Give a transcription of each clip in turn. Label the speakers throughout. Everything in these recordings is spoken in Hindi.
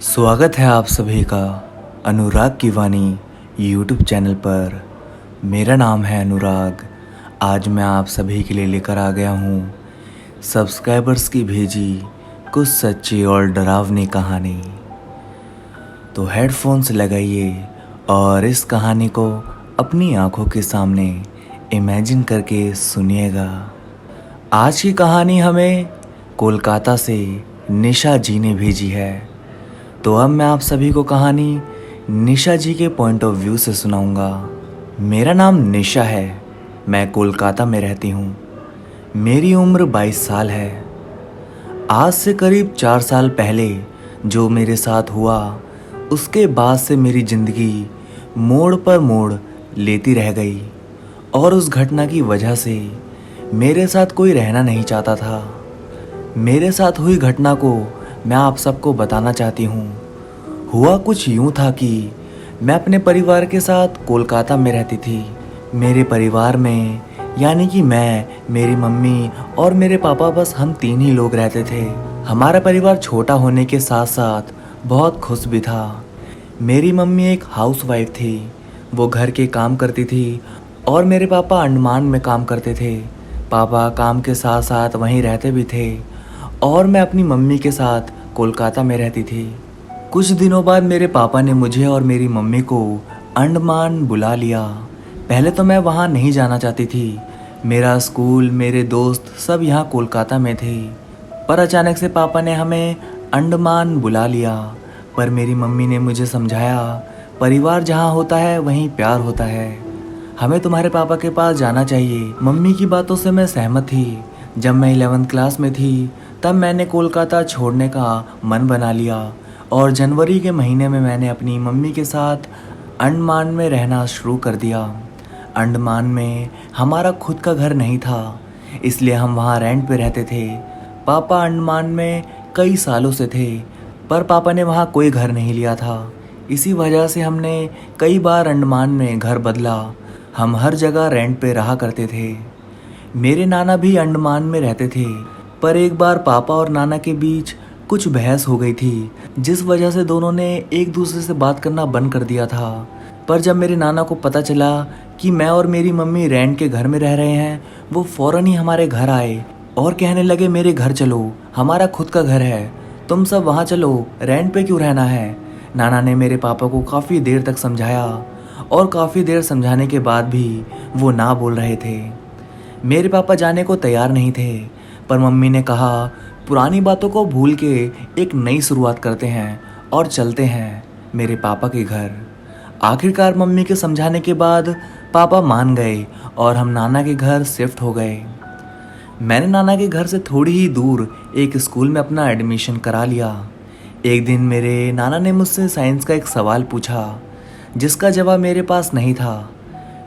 Speaker 1: स्वागत है आप सभी का अनुराग की वाणी यूट्यूब चैनल पर। मेरा नाम है अनुराग। आज मैं आप सभी के लिए लेकर आ गया हूँ सब्सक्राइबर्स की भेजी कुछ सच्ची और डरावनी कहानी। तो हेडफोन्स लगाइए और इस कहानी को अपनी आंखों के सामने इमेजिन करके सुनिएगा। आज की कहानी हमें कोलकाता से निशा जी ने भेजी है। तो अब मैं आप सभी को कहानी निशा जी के पॉइंट ऑफ व्यू से सुनाऊंगा। मेरा नाम निशा है। मैं कोलकाता में रहती हूँ। मेरी उम्र 22 साल है। आज से करीब 4 साल पहले जो मेरे साथ हुआ, उसके बाद से मेरी ज़िंदगी मोड़ पर मोड़ लेती रह गई और उस घटना की वजह से मेरे साथ कोई रहना नहीं चाहता था। मेरे साथ हुई घटना को मैं आप सबको बताना चाहती हूँ। हुआ कुछ यूँ था कि मैं अपने परिवार के साथ कोलकाता में रहती थी। मेरे परिवार में यानी कि मैं, मेरी मम्मी और मेरे पापा, बस हम 3 ही लोग रहते थे। हमारा परिवार छोटा होने के साथ साथ बहुत खुश भी था। मेरी मम्मी एक हाउसवाइफ थी। वो घर के काम करती थी और मेरे पापा अंडमान में काम करते थे। पापा काम के साथ साथ वहीं रहते भी थे और मैं अपनी मम्मी के साथ कोलकाता में रहती थी। कुछ दिनों बाद मेरे पापा ने मुझे और मेरी मम्मी को अंडमान बुला लिया। पहले तो मैं वहाँ नहीं जाना चाहती थी। मेरा स्कूल, मेरे दोस्त सब यहाँ कोलकाता में थे। पर अचानक से पापा ने हमें अंडमान बुला लिया। पर मेरी मम्मी ने मुझे समझाया, परिवार जहाँ होता है वहीं प्यार होता है। हमें तुम्हारे पापा के पास जाना चाहिए। मम्मी की बातों से मैं सहमत थी। जब मैं 11th क्लास में थी तब मैंने कोलकाता छोड़ने का मन बना लिया और जनवरी के महीने में मैंने अपनी मम्मी के साथ अंडमान में रहना शुरू कर दिया। अंडमान में हमारा खुद का घर नहीं था, इसलिए हम वहाँ रेंट पे रहते थे। पापा अंडमान में कई सालों से थे, पर पापा ने वहाँ कोई घर नहीं लिया था। इसी वजह से हमने कई बार अंडमान में घर बदला। हम हर जगह रेंट पे रहा करते थे। मेरे नाना भी अंडमान में रहते थे, पर एक बार पापा और नाना के बीच कुछ बहस हो गई थी, जिस वजह से दोनों ने एक दूसरे से बात करना बंद कर दिया था। पर जब मेरे नाना को पता चला कि मैं और मेरी मम्मी रेंट के घर में रह रहे हैं, वो फ़ौरन ही हमारे घर आए और कहने लगे, मेरे घर चलो, हमारा खुद का घर है, तुम सब वहाँ चलो, रेंट पे क्यों रहना है। नाना ने मेरे पापा को काफ़ी देर तक समझाया और काफ़ी देर समझाने के बाद भी वो ना बोल रहे थे। मेरे पापा जाने को तैयार नहीं थे, पर मम्मी ने कहा, पुरानी बातों को भूल के एक नई शुरुआत करते हैं और चलते हैं मेरे पापा के घर। आखिरकार मम्मी के समझाने के बाद पापा मान गए और हम नाना के घर शिफ्ट हो गए। मैंने नाना के घर से थोड़ी ही दूर एक स्कूल में अपना एडमिशन करा लिया। एक दिन मेरे नाना ने मुझसे साइंस का एक सवाल पूछा, जिसका जवाब मेरे पास नहीं था।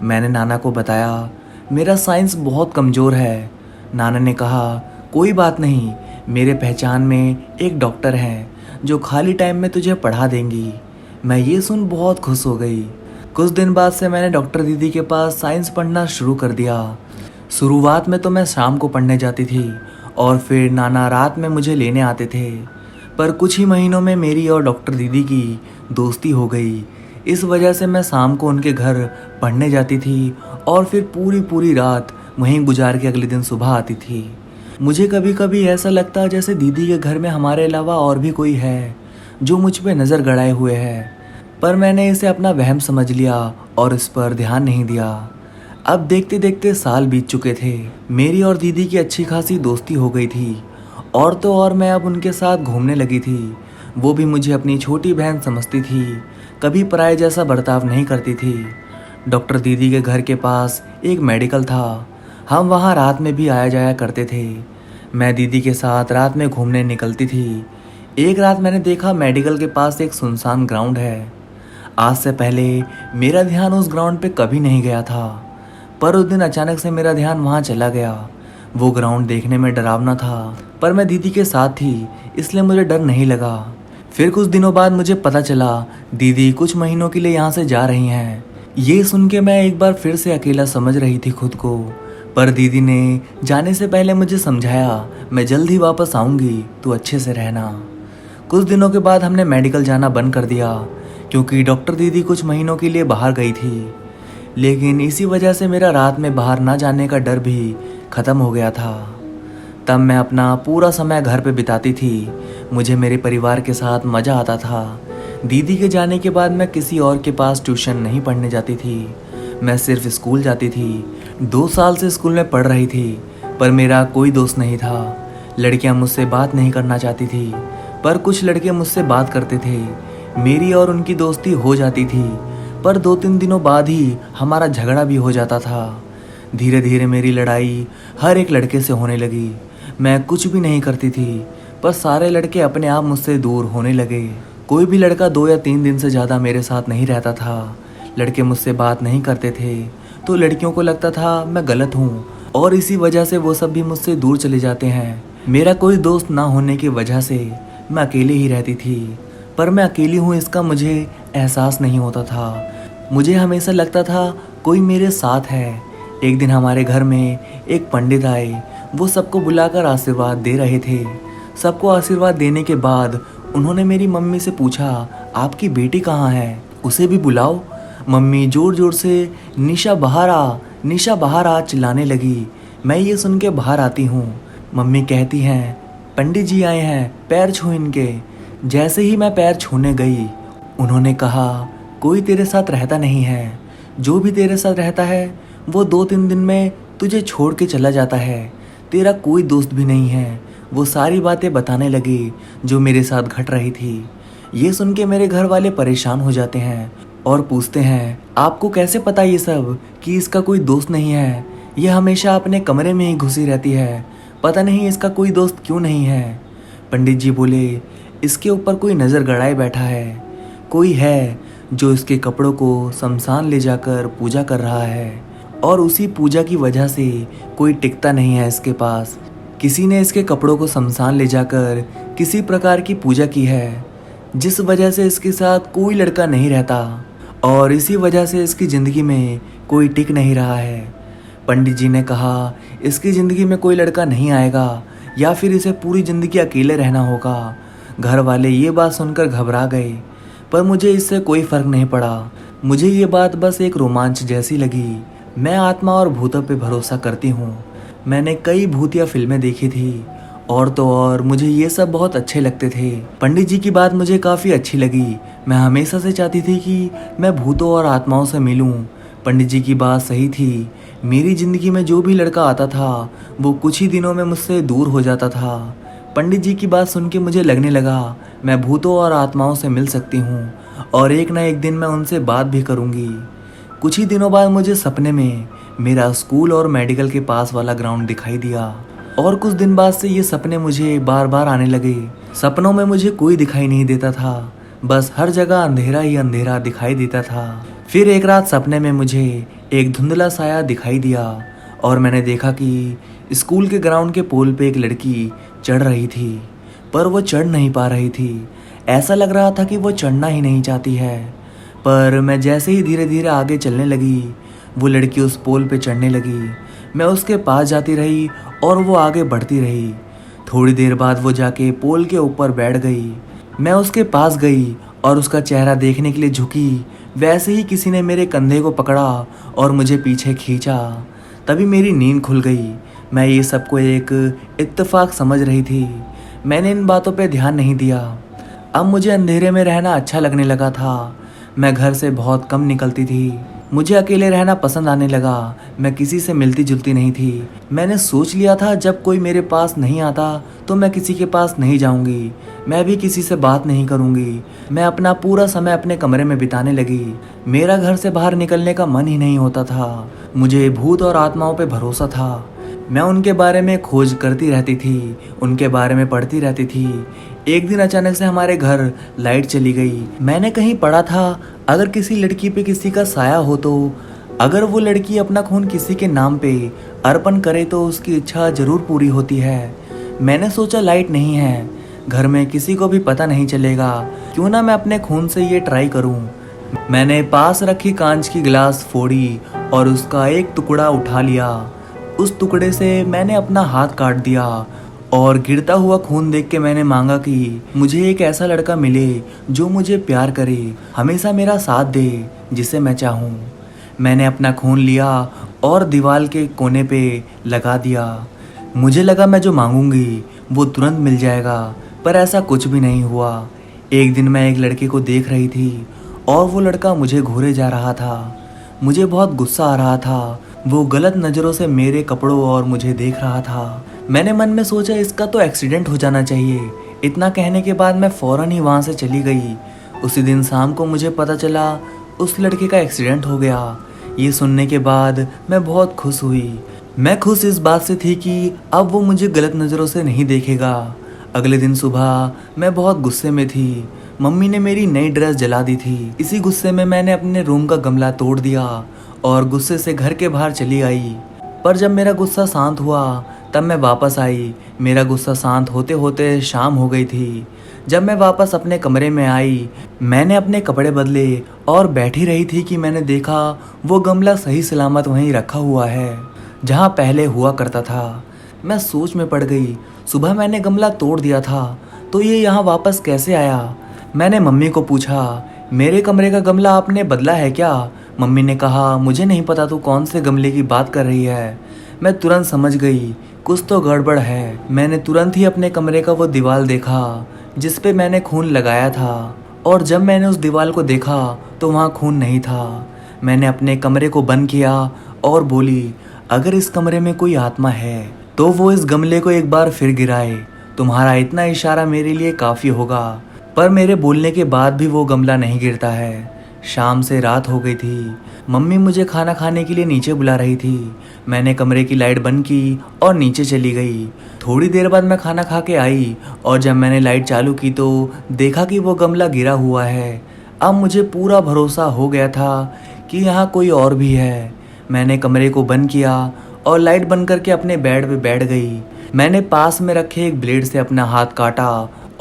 Speaker 1: मैंने नाना को बताया, मेरा साइंस बहुत कमज़ोर है। नाना ने कहा, कोई बात नहीं, मेरे पहचान में एक डॉक्टर हैं जो खाली टाइम में तुझे पढ़ा देंगी। मैं ये सुन बहुत खुश हो गई। कुछ दिन बाद से मैंने डॉक्टर दीदी के पास साइंस पढ़ना शुरू कर दिया। शुरुआत में तो मैं शाम को पढ़ने जाती थी और फिर नाना रात में मुझे लेने आते थे। पर कुछ ही महीनों में मेरी और डॉक्टर दीदी की दोस्ती हो गई। इस वजह से मैं शाम को उनके घर पढ़ने जाती थी और फिर पूरी पूरी रात वहीं गुजार के अगले दिन सुबह आती थी। मुझे कभी कभी ऐसा लगता जैसे दीदी के घर में हमारे अलावा और भी कोई है जो मुझ पे नज़र गड़ाए हुए है, पर मैंने इसे अपना वहम समझ लिया और इस पर ध्यान नहीं दिया। अब देखते देखते साल बीत चुके थे। मेरी और दीदी की अच्छी खासी दोस्ती हो गई थी और तो और मैं अब उनके साथ घूमने लगी थी। वो भी मुझे अपनी छोटी बहन समझती थी, कभी पराये जैसा बर्ताव नहीं करती थी। डॉक्टर दीदी के घर के पास एक मेडिकल था। हम वहाँ रात में भी आया जाया करते थे। मैं दीदी के साथ रात में घूमने निकलती थी। एक रात मैंने देखा मेडिकल के पास एक सुनसान ग्राउंड है। आज से पहले मेरा ध्यान उस ग्राउंड पे कभी नहीं गया था, पर उस दिन अचानक से मेरा ध्यान वहाँ चला गया। वो ग्राउंड देखने में डरावना था, पर मैं दीदी के साथ थी इसलिए मुझे डर नहीं लगा। फिर कुछ दिनों बाद मुझे पता चला दीदी कुछ महीनों के लिए यहाँ से जा रही हैं। ये सुन के मैं एक बार फिर से अकेला समझ रही थी खुद को, पर दीदी ने जाने से पहले मुझे समझाया, मैं जल्द ही वापस आऊँगी, तू अच्छे से रहना। कुछ दिनों के बाद हमने मेडिकल जाना बंद कर दिया क्योंकि डॉक्टर दीदी कुछ महीनों के लिए बाहर गई थी। लेकिन इसी वजह से मेरा रात में बाहर ना जाने का डर भी ख़त्म हो गया था। तब मैं अपना पूरा समय घर पे बिताती थी। मुझे मेरे परिवार के साथ मज़ा आता था। दीदी के जाने के बाद मैं किसी और के पास ट्यूशन नहीं पढ़ने जाती थी, मैं सिर्फ स्कूल जाती थी। 2 साल से स्कूल में पढ़ रही थी, पर मेरा कोई दोस्त नहीं था। लड़कियां मुझसे बात नहीं करना चाहती थी, पर कुछ लड़के मुझसे बात करते थे। मेरी और उनकी दोस्ती हो जाती थी, पर 2-3 दिनों बाद ही हमारा झगड़ा भी हो जाता था। धीरे धीरे मेरी लड़ाई हर एक लड़के से होने लगी। मैं कुछ भी नहीं करती थी, पर सारे लड़के अपने आप मुझसे दूर होने लगे। कोई भी लड़का 2 या 3 दिन से ज़्यादा मेरे साथ नहीं रहता था। लड़के मुझसे बात नहीं करते थे, तो लड़कियों को लगता था मैं गलत हूँ, और इसी वजह से वो सब भी मुझसे दूर चले जाते हैं। मेरा कोई दोस्त ना होने की वजह से मैं अकेली ही रहती थी, पर मैं अकेली हूँ इसका मुझे एहसास नहीं होता था। मुझे हमेशा लगता था कोई मेरे साथ है। एक दिन हमारे घर में एक पंडित आए। वो सबको बुलाकर आशीर्वाद दे रहे थे। सबको आशीर्वाद देने के बाद उन्होंने मेरी मम्मी से पूछा, आपकी बेटी कहाँ है, उसे भी बुलाओ। मम्मी जोर जोर से निशा बाहर आ, निशा बाहर आ चिल्लाने लगी। मैं ये सुन के बाहर आती हूँ। मम्मी कहती हैं, पंडित जी आए हैं, पैर छू इनके। जैसे ही मैं पैर छूने गई, उन्होंने कहा, कोई तेरे साथ रहता नहीं है, जो भी तेरे साथ रहता है वो 2-3 दिन में तुझे छोड़ के चला जाता है। तेरा कोई दोस्त भी नहीं है। वो सारी बातें बताने लगी जो मेरे साथ घट रही थी। ये सुन के मेरे घर वाले परेशान हो जाते हैं और पूछते हैं, आपको कैसे पता ये सब कि इसका कोई दोस्त नहीं है? ये हमेशा अपने कमरे में ही घुसी रहती है, पता नहीं इसका कोई दोस्त क्यों नहीं है। पंडित जी बोले, इसके ऊपर कोई नज़र गड़ाए बैठा है, कोई है जो इसके कपड़ों को शमशान ले जाकर पूजा कर रहा है, और उसी पूजा की वजह से कोई टिकता नहीं है इसके पास। किसी ने इसके कपड़ों को शमशान ले जाकर किसी प्रकार की पूजा की है, जिस वजह से इसके साथ कोई लड़का नहीं रहता, और इसी वजह से इसकी ज़िंदगी में कोई टिक नहीं रहा है। पंडित जी ने कहा, इसकी ज़िंदगी में कोई लड़का नहीं आएगा, या फिर इसे पूरी ज़िंदगी अकेले रहना होगा। घर वाले ये बात सुनकर घबरा गए, पर मुझे इससे कोई फ़र्क नहीं पड़ा। मुझे ये बात बस एक रोमांच जैसी लगी। मैं आत्मा और भूतों पे भरोसा करती हूँ। मैंने कई भूतिया फिल्में देखी थी, और तो और मुझे ये सब बहुत अच्छे लगते थे। पंडित जी की बात मुझे काफ़ी अच्छी लगी। मैं हमेशा से चाहती थी कि मैं भूतों और आत्माओं से मिलूं। पंडित जी की बात सही थी। मेरी ज़िंदगी में जो भी लड़का आता था वो कुछ ही दिनों में मुझसे दूर हो जाता था। पंडित जी की बात सुन के मुझे लगने लगा मैं भूतों और आत्माओं से मिल सकती हूँ, और एक ना एक दिन मैं उनसे बात भी करूँगी। कुछ ही दिनों बाद मुझे सपने में मेरा स्कूल और मेडिकल के पास वाला ग्राउंड दिखाई दिया, और कुछ दिन बाद से ये सपने मुझे बार बार आने लगे। सपनों में मुझे कोई दिखाई नहीं देता था, बस हर जगह अंधेरा ही अंधेरा दिखाई देता था। फिर एक रात सपने में मुझे एक धुंधला साया दिखाई दिया, और मैंने देखा कि स्कूल के ग्राउंड के पोल पे एक लड़की चढ़ रही थी, पर वो चढ़ नहीं पा रही थी। ऐसा लग रहा था कि वो चढ़ना ही नहीं चाहती है। पर मैं जैसे ही धीरे धीरे आगे चलने लगी, वो लड़की उस पोल पे चढ़ने लगी। मैं उसके पास जाती रही और वो आगे बढ़ती रही। थोड़ी देर बाद वो जाके पोल के ऊपर बैठ गई। मैं उसके पास गई और उसका चेहरा देखने के लिए झुकी। वैसे ही किसी ने मेरे कंधे को पकड़ा और मुझे पीछे खींचा। तभी मेरी नींद खुल गई। मैं ये सबको एक इत्तेफाक समझ रही थी। मैंने इन बातों पे ध्यान नहीं दिया। अब मुझे अंधेरे में रहना अच्छा लगने लगा था। मैं घर से बहुत कम निकलती थी। मुझे अकेले रहना पसंद आने लगा। मैं किसी से मिलती जुलती नहीं थी। मैंने सोच लिया था जब कोई मेरे पास नहीं आता तो मैं किसी के पास नहीं जाऊंगी। मैं भी किसी से बात नहीं करूंगी। मैं अपना पूरा समय अपने कमरे में बिताने लगी। मेरा घर से बाहर निकलने का मन ही नहीं होता था। मुझे भूत और आत्माओं पे भरोसा था। मैं उनके बारे में खोज करती रहती थी, उनके बारे में पढ़ती रहती थी। एक दिन अचानक से हमारे घर लाइट चली गई। मैंने कहीं पढ़ा था अगर किसी लड़की पे किसी का साया हो तो अगर वो लड़की अपना खून किसी के नाम पे अर्पण करे तो उसकी इच्छा जरूर पूरी होती है। मैंने सोचा लाइट नहीं है, घर में किसी को भी पता नहीं चलेगा, क्यों ना मैं अपने खून से ये ट्राई करूं। मैंने पास रखी कांच की गिलास फोड़ी और उसका एक टुकड़ा उठा लिया। उस टुकड़े से मैंने अपना हाथ काट दिया और गिरता हुआ खून देख के मैंने मांगा कि मुझे एक ऐसा लड़का मिले जो मुझे प्यार करे, हमेशा मेरा साथ दे, जिसे मैं चाहूँ। मैंने अपना खून लिया और दीवार के कोने पे लगा दिया। मुझे लगा मैं जो मांगूंगी वो तुरंत मिल जाएगा, पर ऐसा कुछ भी नहीं हुआ। एक दिन मैं एक लड़के को देख रही थी और वो लड़का मुझे घूरे जा रहा था। मुझे बहुत गुस्सा आ रहा था। वो गलत नज़रों से मेरे कपड़ों और मुझे देख रहा था। मैंने मन में सोचा इसका तो एक्सीडेंट हो जाना चाहिए। इतना कहने के बाद मैं फ़ौरन ही वहाँ से चली गई। उसी दिन शाम को मुझे पता चला उस लड़के का एक्सीडेंट हो गया। ये सुनने के बाद मैं बहुत खुश हुई। मैं खुश इस बात से थी कि अब वो मुझे गलत नज़रों से नहीं देखेगा। अगले दिन सुबह मैं बहुत गुस्से में थी। मम्मी ने मेरी नई ड्रेस जला दी थी। इसी गुस्से में मैंने अपने रूम का गमला तोड़ दिया और गुस्से से घर के बाहर चली आई। पर जब मेरा गुस्सा शांत हुआ तब मैं वापस आई। मेरा गुस्सा शांत होते होते शाम हो गई थी। जब मैं वापस अपने कमरे में आई, मैंने अपने कपड़े बदले और बैठी रही थी कि मैंने देखा वो गमला सही सलामत वहीं रखा हुआ है जहाँ पहले हुआ करता था। मैं सोच में पड़ गई। सुबह मैंने गमला तोड़ दिया था तो ये यहाँ वापस कैसे आया? मैंने मम्मी को पूछा, मेरे कमरे का गमला आपने बदला है क्या? मम्मी ने कहा, मुझे नहीं पता तू कौन से गमले की बात कर रही है। मैं तुरंत समझ गई कुछ तो गड़बड़ है। मैंने तुरंत ही अपने कमरे का वो दीवार देखा जिस पे मैंने खून लगाया था, और जब मैंने उस दीवार को देखा तो वहाँ खून नहीं था। मैंने अपने कमरे को बंद किया और बोली, अगर इस कमरे में कोई आत्मा है तो वो इस गमले को एक बार फिर गिराए। तुम्हारा इतना इशारा मेरे लिए काफ़ी होगा। पर मेरे बोलने के बाद भी वो गमला नहीं गिरता है। शाम से रात हो गई थी। मम्मी मुझे खाना खाने के लिए नीचे बुला रही थी। मैंने कमरे की लाइट बंद की और नीचे चली गई। थोड़ी देर बाद मैं खाना खा के आई और जब मैंने लाइट चालू की तो देखा कि वो गमला गिरा हुआ है। अब मुझे पूरा भरोसा हो गया था कि यहाँ कोई और भी है। मैंने कमरे को बंद किया और लाइट बंद करके अपने बेड पे बैठ गई। मैंने पास में रखे एक ब्लेड से अपना हाथ काटा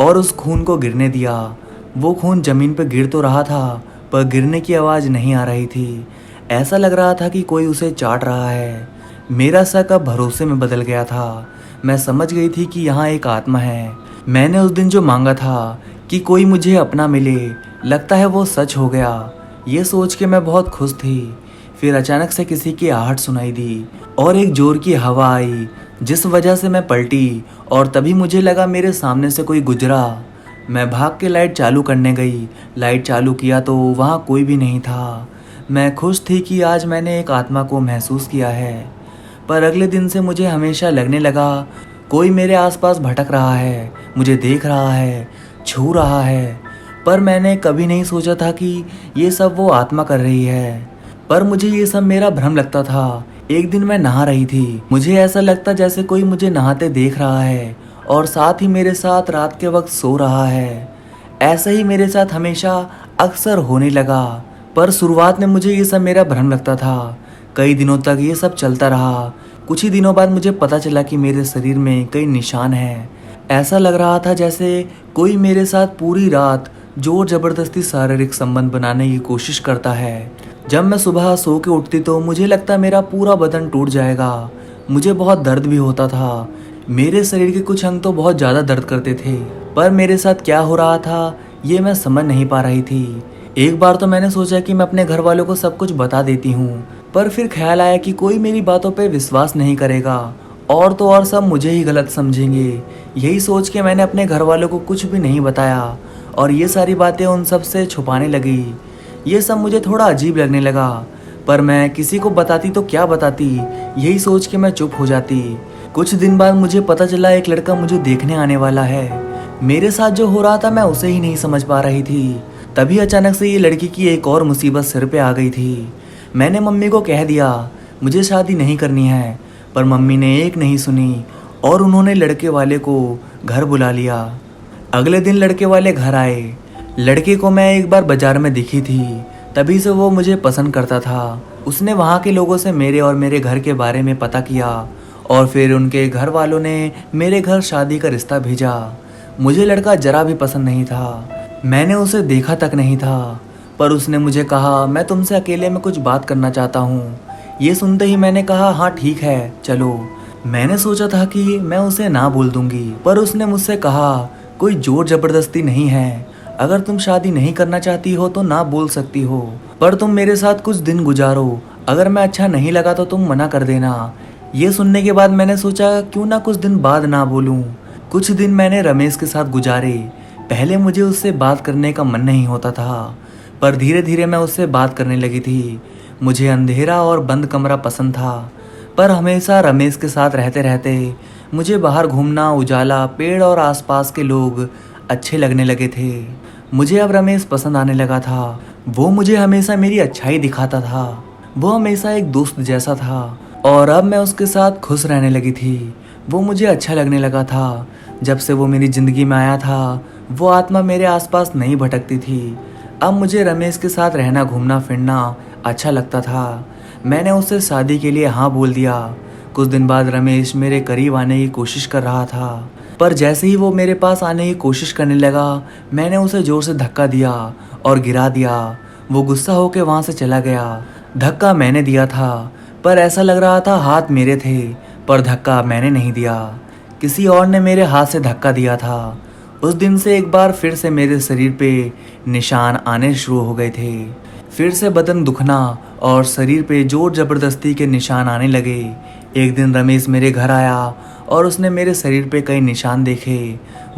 Speaker 1: और उस खून को गिरने दिया। वो खून ज़मीन पर गिर तो रहा था पर गिरने की आवाज़ नहीं आ रही थी। ऐसा लग रहा था कि कोई उसे चाट रहा है। मेरा शक अब भरोसे में बदल गया था। मैं समझ गई थी कि यहाँ एक आत्मा है। मैंने उस दिन जो मांगा था कि कोई मुझे अपना मिले, लगता है वो सच हो गया। ये सोच के मैं बहुत खुश थी। फिर अचानक से किसी की आहट सुनाई दी और एक जोर की हवा आई जिस वजह से मैं पलटी और तभी मुझे लगा मेरे सामने से कोई गुजरा। मैं भाग के लाइट चालू करने गई। लाइट चालू किया तो वहाँ कोई भी नहीं था। मैं खुश थी कि आज मैंने एक आत्मा को महसूस किया है। पर अगले दिन से मुझे हमेशा लगने लगा कोई मेरे आसपास भटक रहा है, मुझे देख रहा है, छू रहा है। पर मैंने कभी नहीं सोचा था कि ये सब वो आत्मा कर रही है। पर मुझे ये सब मेरा भ्रम लगता था। एक दिन मैं नहा रही थी। मुझे ऐसा लगता जैसे कोई मुझे नहाते देख रहा है और साथ ही मेरे साथ रात के वक्त सो रहा है। ऐसा ही मेरे साथ हमेशा अक्सर होने लगा। पर शुरुआत में मुझे ये सब मेरा भ्रम लगता था। कई दिनों तक ये सब चलता रहा। कुछ ही दिनों बाद मुझे पता चला कि मेरे शरीर में कई निशान हैं। ऐसा लग रहा था जैसे कोई मेरे साथ पूरी रात जोर जबरदस्ती शारीरिक संबंध बनाने की कोशिश करता है। जब मैं सुबह सो के उठती तो मुझे लगता मेरा पूरा बदन टूट जाएगा। मुझे बहुत दर्द भी होता था। मेरे शरीर के कुछ अंग तो बहुत ज़्यादा दर्द करते थे। पर मेरे साथ क्या हो रहा था ये मैं समझ नहीं पा रही थी। एक बार तो मैंने सोचा कि मैं अपने घर वालों को सब कुछ बता देती हूँ, पर फिर ख्याल आया कि कोई मेरी बातों पे विश्वास नहीं करेगा और तो और सब मुझे ही गलत समझेंगे। यही सोच के मैंने अपने घर वालों को कुछ भी नहीं बताया और ये सारी बातें उन सब से छुपाने लगी। ये सब मुझे थोड़ा अजीब लगने लगा, पर मैं किसी को बताती तो क्या बताती, यही सोच के मैं चुप हो जाती। कुछ दिन बाद मुझे पता चला एक लड़का मुझे देखने आने वाला है। मेरे साथ जो हो रहा था मैं उसे ही नहीं समझ पा रही थी। तभी अचानक से ये लड़की की एक और मुसीबत सिर पे आ गई थी। मैंने मम्मी को कह दिया मुझे शादी नहीं करनी है, पर मम्मी ने एक नहीं सुनी और उन्होंने लड़के वाले को घर बुला लिया। अगले दिन लड़के वाले घर आए। लड़के को मैं एक बार बाजार में दिखी थी, तभी से वो मुझे पसंद करता था। उसने वहाँ के लोगों से मेरे और मेरे घर के बारे में पता किया और फिर उनके घर वालों ने मेरे घर शादी का रिश्ता भेजा। मुझे लड़का जरा भी पसंद नहीं था। मैंने उसे देखा तक नहीं था, पर उसने मुझे कहा मैं तुमसे अकेले में कुछ बात करना चाहता हूँ। ये सुनते ही मैंने कहा हाँ ठीक है चलो। मैंने सोचा था कि मैं उसे ना बोल दूंगी, पर उसने मुझसे कहा कोई जोर जबरदस्ती नहीं है, अगर तुम शादी नहीं करना चाहती हो तो ना बोल सकती हो, पर तुम मेरे साथ कुछ दिन गुजारो, अगर मैं अच्छा नहीं लगा तो तुम मना कर देना। ये सुनने के बाद मैंने सोचा क्यों ना कुछ दिन बाद ना बोलूं। कुछ दिन मैंने रमेश के साथ गुजारे। पहले मुझे उससे बात करने का मन नहीं होता था, पर धीरे धीरे मैं उससे बात करने लगी थी। मुझे अंधेरा और बंद कमरा पसंद था, पर हमेशा रमेश के साथ रहते रहते मुझे बाहर घूमना, उजाला, पेड़ और आसपास के लोग अच्छे लगने लगे थे। मुझे अब रमेश पसंद आने लगा था। वो मुझे हमेशा मेरी अच्छाई दिखाता था। वो हमेशा एक दोस्त जैसा था और अब मैं उसके साथ खुश रहने लगी थी। वो मुझे अच्छा लगने लगा था। जब से वो मेरी ज़िंदगी में आया था, वो आत्मा मेरे आसपास नहीं भटकती थी। अब मुझे रमेश के साथ रहना, घूमना फिरना अच्छा लगता था। मैंने उससे शादी के लिए हाँ बोल दिया। कुछ दिन बाद रमेश मेरे करीब आने की कोशिश कर रहा था, पर जैसे ही वो मेरे पास आने की कोशिश करने लगा, मैंने उसे जोर से धक्का दिया और गिरा दिया। वो गुस्सा होकर वहाँ से चला गया। धक्का मैंने दिया था, पर ऐसा लग रहा था हाथ मेरे थे, पर धक्का मैंने नहीं दिया, किसी और ने मेरे हाथ से धक्का दिया था। उस दिन से एक बार फिर से मेरे शरीर पे निशान आने शुरू हो गए थे। फिर से बदन दुखना और शरीर पे जोर जबरदस्ती के निशान आने लगे। एक दिन रमेश मेरे घर आया और उसने मेरे शरीर पे कई निशान देखे।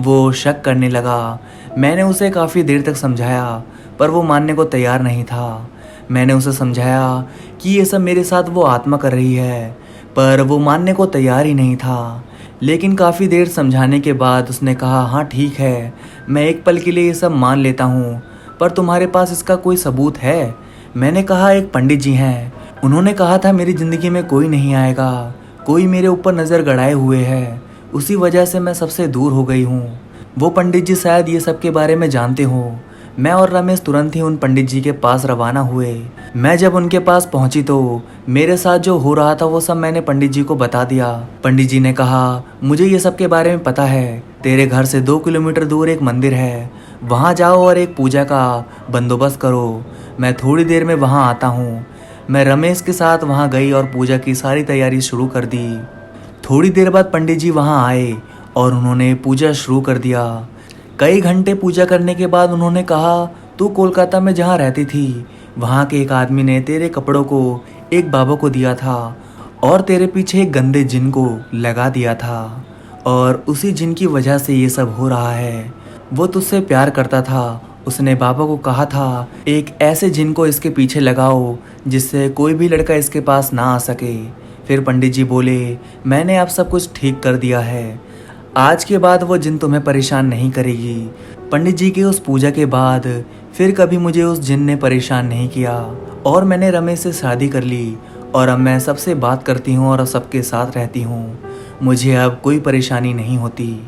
Speaker 1: वो शक करने लगा। मैंने उसे काफ़ी देर तक समझाया, पर वो मानने को तैयार नहीं था। मैंने उसे समझाया कि ये सब मेरे साथ वो आत्मा कर रही है, पर वो मानने को तैयार ही नहीं था। लेकिन काफ़ी देर समझाने के बाद उसने कहा, हाँ ठीक है, मैं एक पल के लिए ये सब मान लेता हूँ, पर तुम्हारे पास इसका कोई सबूत है? मैंने कहा, एक पंडित जी हैं, उन्होंने कहा था मेरी ज़िंदगी में कोई नहीं आएगा, कोई मेरे ऊपर नज़र गड़ाए हुए है, उसी वजह से मैं सबसे दूर हो गई हूँ। वो पंडित जी शायद ये सब के बारे में जानते हो। मैं और रमेश तुरंत ही उन पंडित जी के पास रवाना हुए। मैं जब उनके पास पहुंची तो मेरे साथ जो हो रहा था वो सब मैंने पंडित जी को बता दिया। पंडित जी ने कहा, मुझे ये सब के बारे में पता है, तेरे घर से 2 किलोमीटर दूर एक मंदिर है, वहाँ जाओ और एक पूजा का बंदोबस्त करो, मैं थोड़ी देर में वहाँ आता हूँ। मैं रमेश के साथ वहाँ गई और पूजा की सारी तैयारी शुरू कर दी। थोड़ी देर बाद पंडित जी वहाँ आए और उन्होंने पूजा शुरू कर दिया। कई घंटे पूजा करने के बाद उन्होंने कहा, तू कोलकाता में जहाँ रहती थी वहाँ के एक आदमी ने तेरे कपड़ों को एक बाबा को दिया था और तेरे पीछे एक गंदे जिन को लगा दिया था, और उसी जिन की वजह से ये सब हो रहा है। वो तुझसे प्यार करता था। उसने बाबा को कहा था एक ऐसे जिन को इसके पीछे लगाओ जिससे कोई भी लड़का इसके पास ना आ सके। फिर पंडित जी बोले, मैंने अब सब कुछ ठीक कर दिया है, आज के बाद वो जिन तुम्हें परेशान नहीं करेगी। पंडित जी की उस पूजा के बाद फिर कभी मुझे उस जिन ने परेशान नहीं किया और मैंने रमेश से शादी कर ली और अब मैं सबसे बात करती हूँ और सबके साथ रहती हूँ। मुझे अब कोई परेशानी नहीं होती।